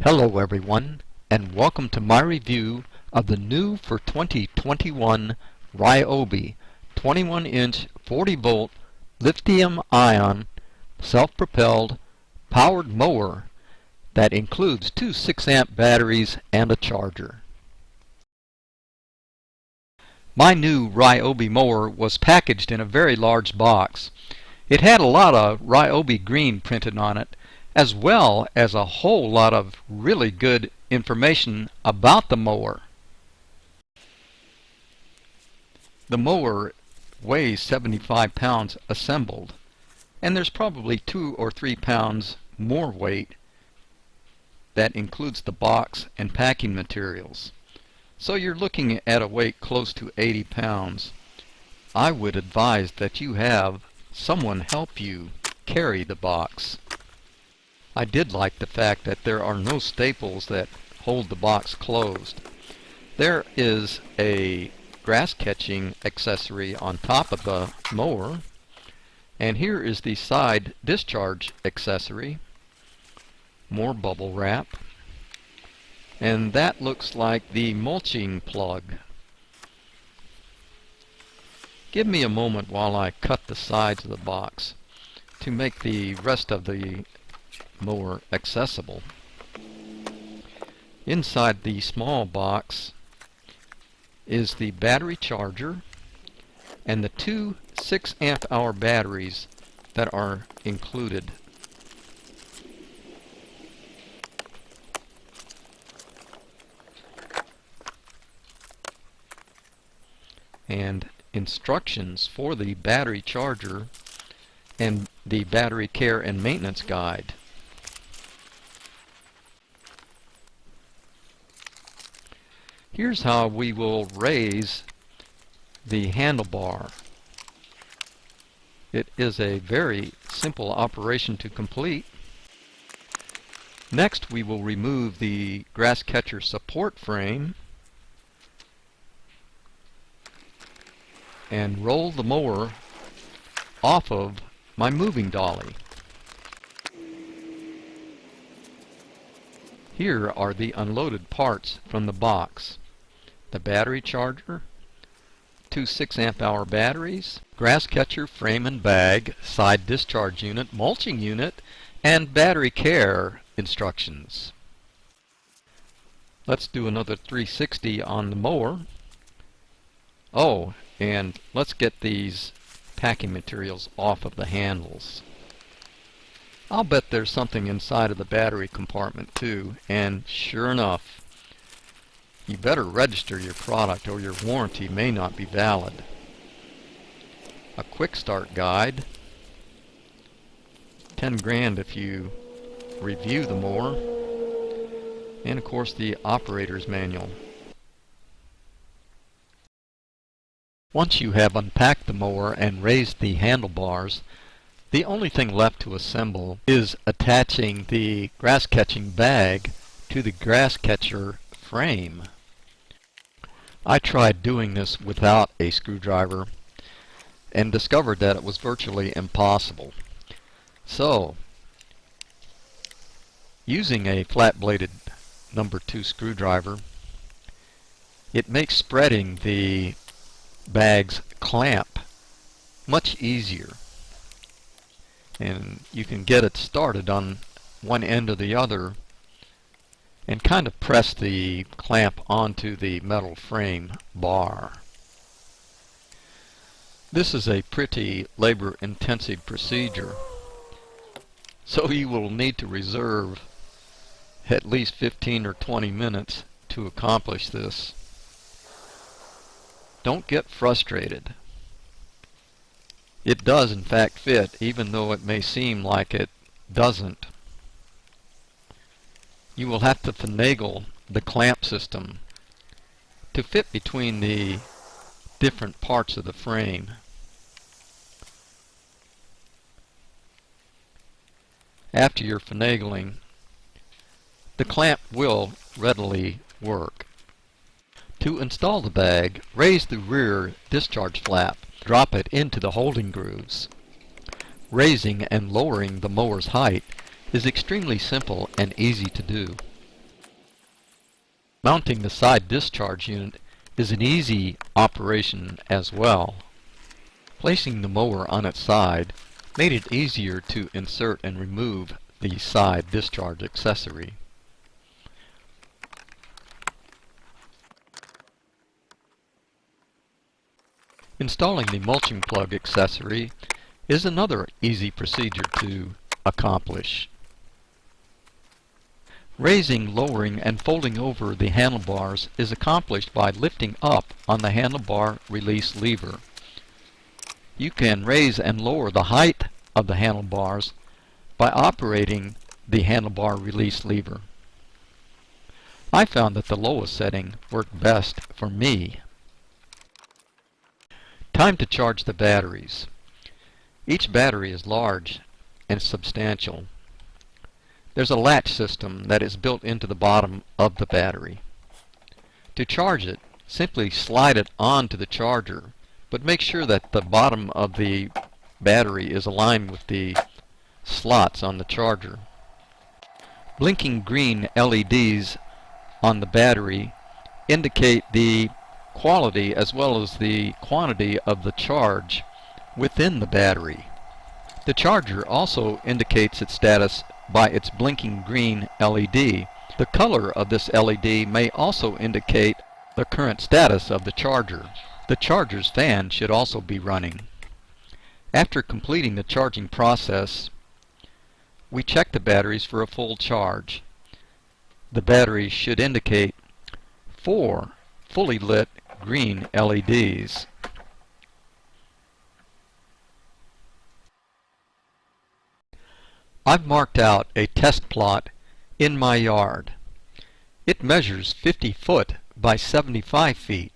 Hello everyone, and welcome to my review of the new for 2021 Ryobi 21-inch 40-volt lithium-ion self-propelled powered mower that includes two 6-amp batteries and a charger. My new Ryobi mower was packaged in a very large box. It had a lot of Ryobi green printed on it, as well as a whole lot of really good information about the mower. The mower weighs 75 pounds assembled, and there's probably 2 or 3 pounds more weight that includes the box and packing materials. So you're looking at a weight close to 80 pounds. I would advise that you have someone help you carry the box. I did like the fact that there are no staples that hold the box closed. There is a grass catching accessory on top of the mower, and here is the side discharge accessory, more bubble wrap, and that looks like the mulching plug. Give me a moment while I cut the sides of the box to make the rest of the mower accessible. Inside the small box is the battery charger and the two 6-amp-hour batteries that are included. And instructions for the battery charger and the battery care and maintenance guide. Here's how we will raise the handlebar. It is a very simple operation to complete. Next, we will remove the grass catcher support frame and roll the mower off of my moving dolly. Here are the unloaded parts from the box: the battery charger, two 6-amp-hour batteries, grass catcher frame and bag, side discharge unit, mulching unit, and battery care instructions. Let's do another 360 on the mower. Oh, and let's get these packing materials off of the handles. I'll bet there's something inside of the battery compartment too, and sure enough, you better register your product or your warranty may not be valid. A quick start guide, 10 grand if you review the mower, and of course the operator's manual. Once you have unpacked the mower and raised the handlebars, the only thing left to assemble is attaching the grass catching bag to the grass catcher frame. I tried doing this without a screwdriver and discovered that it was virtually impossible. So, using a flat-bladed number 2 screwdriver, it makes spreading the bag's clamp much easier, and you can get it started on one end or the other and kind of press the clamp onto the metal frame bar. This is a pretty labor-intensive procedure, so you will need to reserve at least 15 or 20 minutes to accomplish this. Don't get frustrated. It does in fact fit, even though it may seem like it doesn't. You will have to finagle the clamp system to fit between the different parts of the frame. After your finagling, the clamp will readily work. To install the bag, raise the rear discharge flap. Drop it into the holding grooves. Raising and lowering the mower's height is extremely simple and easy to do. Mounting the side discharge unit is an easy operation as well. Placing the mower on its side made it easier to insert and remove the side discharge accessory. Installing the mulching plug accessory is another easy procedure to accomplish. Raising, lowering, and folding over the handlebars is accomplished by lifting up on the handlebar release lever. You can raise and lower the height of the handlebars by operating the handlebar release lever. I found that the lowest setting worked best for me. Time to charge the batteries. Each battery is large and substantial. There's a latch system that is built into the bottom of the battery. To charge it, simply slide it onto the charger, but make sure that the bottom of the battery is aligned with the slots on the charger. Blinking green LEDs on the battery indicate the quality as well as the quantity of the charge within the battery. The charger also indicates its status by its blinking green LED. The color of this LED may also indicate the current status of the charger. The charger's fan should also be running. After completing the charging process, we check the batteries for a full charge. The battery should indicate 4 fully lit green LEDs. I've marked out a test plot in my yard. It measures 50 foot by 75 feet,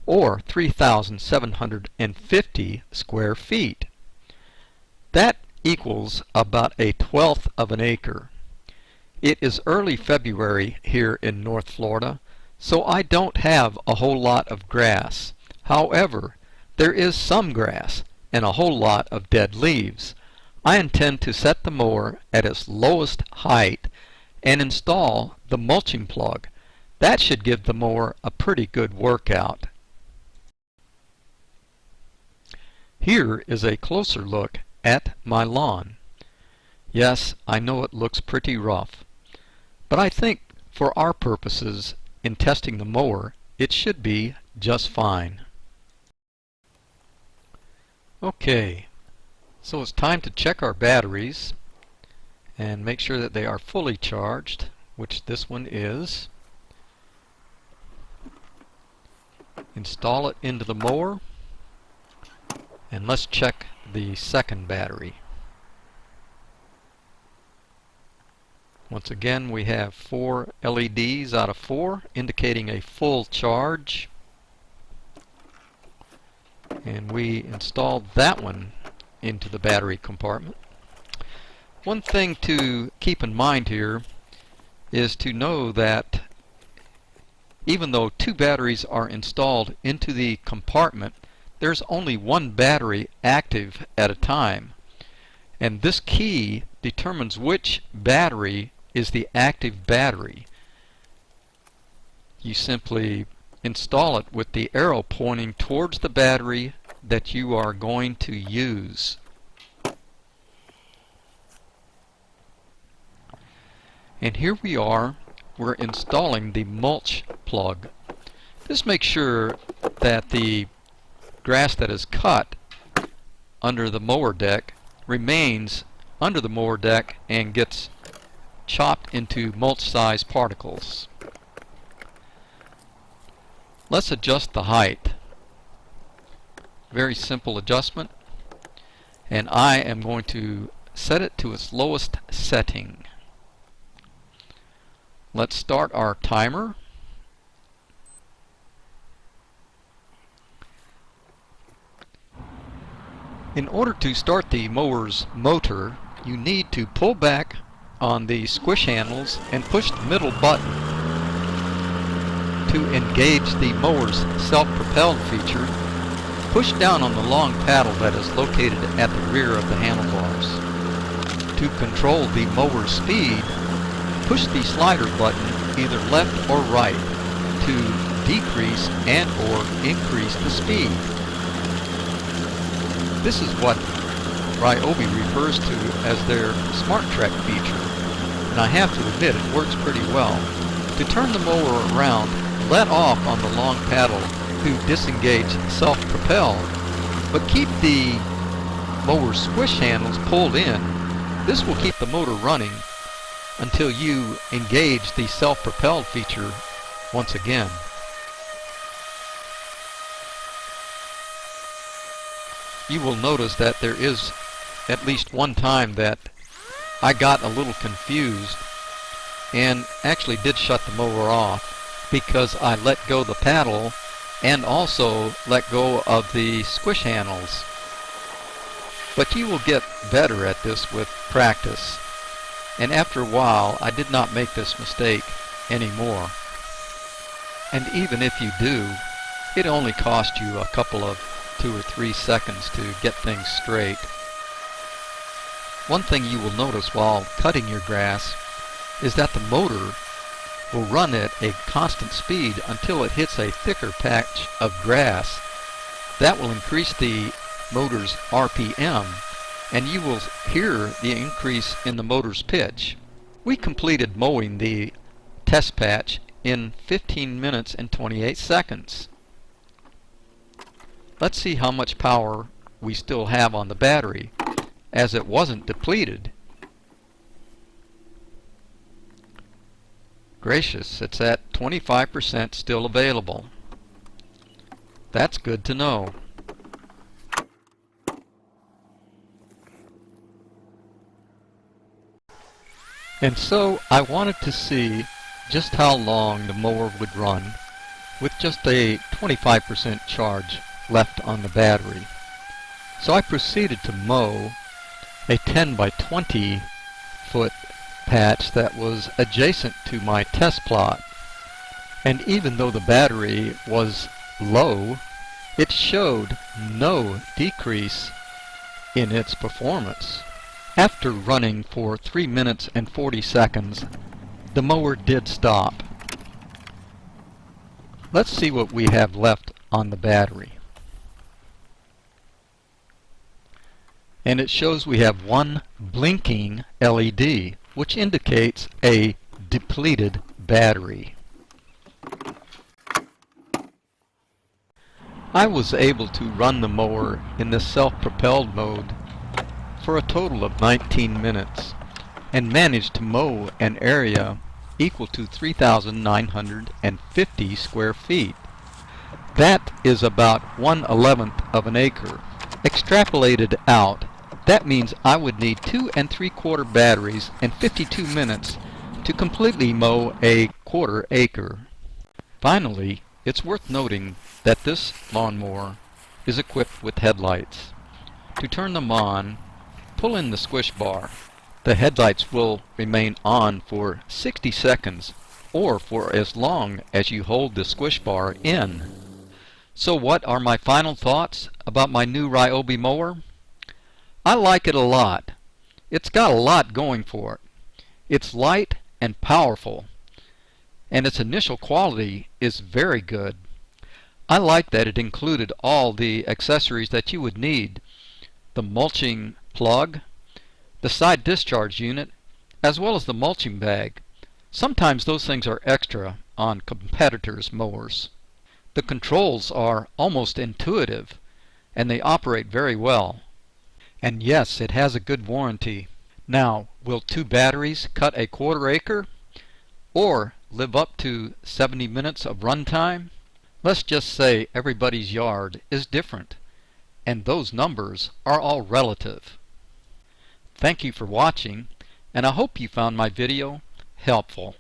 or 3,750 square feet. That equals about a 1/12 of an acre. It is early February here in North Florida, so I don't have a whole lot of grass. However, there is some grass and a whole lot of dead leaves. I intend to set the mower at its lowest height and install the mulching plug. That should give the mower a pretty good workout. Here is a closer look at my lawn. Yes, I know it looks pretty rough, but I think for our purposes in testing the mower, it should be just fine. Okay, so it's time to check our batteries and make sure that they are fully charged, which this one is. Install it into the mower, and let's check the second battery. Once again, we have 4 LEDs out of 4 indicating a full charge, and we installed that one into the battery compartment. One thing to keep in mind here is to know that even though 2 batteries are installed into the compartment, there's only 1 battery active at a time, and this key determines which battery is the active battery. You simply install it with the arrow pointing towards the battery that you are going to use. And here we are, we're installing the mulch plug. This makes sure that the grass that is cut under the mower deck remains under the mower deck and gets chopped into mulch-sized particles. Let's adjust the height. Very simple adjustment, and I am going to set it to its lowest setting. Let's start our timer. In order to start the mower's motor, you need to pull back on the squish handles and push the middle button. To engage the mower's self-propelled feature, push down on the long paddle that is located at the rear of the handlebars. To control the mower's speed, push the slider button either left or right to decrease and or increase the speed. This is what Ryobi refers to as their Smart Trek feature, and I have to admit it works pretty well. To turn the mower around, let off on the long paddle to disengage self-propelled, but keep the mower squish handles pulled in. This will keep the motor running until you engage the self-propelled feature once again. You will notice that there is at least one time that I got a little confused and actually did shut the mower off because I let go the paddle and also let go of the squish handles. But you will get better at this with practice, and after a while I did not make this mistake anymore. And even if you do, it only cost you a couple of 2 or 3 seconds to get things straight. One thing you will notice while cutting your grass is that the motor will run at a constant speed until it hits a thicker patch of grass. That will increase the motor's RPM, and you will hear the increase in the motor's pitch. We completed mowing the test patch in 15 minutes and 28 seconds. Let's see how much power we still have on the battery, as it wasn't depleted. Gracious, it's at 25% still available. That's good to know. And so I wanted to see just how long the mower would run with just a 25% charge left on the battery. So I proceeded to mow a 10 by 20 foot patch that was adjacent to my test plot. And even though the battery was low, it showed no decrease in its performance. After running for 3 minutes and 40 seconds, the mower did stop. Let's see what we have left on the battery. And it shows we have one blinking LED, which indicates a depleted battery. I was able to run the mower in the self-propelled mode for a total of 19 minutes and managed to mow an area equal to 3,950 square feet. That is about 1/11 of an acre. Extrapolated out, that means I would need 2 3/4 batteries and 52 minutes to completely mow a 1/4 acre. Finally, it's worth noting that this lawnmower is equipped with headlights. To turn them on, pull in the squish bar. The headlights will remain on for 60 seconds or for as long as you hold the squish bar in. So what are my final thoughts about my new Ryobi mower? I like it a lot. It's got a lot going for it. It's light and powerful, and its initial quality is very good. I like that it included all the accessories that you would need: the mulching plug, the side discharge unit, as well as the mulching bag. Sometimes those things are extra on competitors' mowers. The controls are almost intuitive, and they operate very well. And yes, it has a good warranty. Now, will 2 batteries cut a 1/4 acre or live up to 70 minutes of run time? Let's just say everybody's yard is different, and those numbers are all relative. Thank you for watching, and I hope you found my video helpful.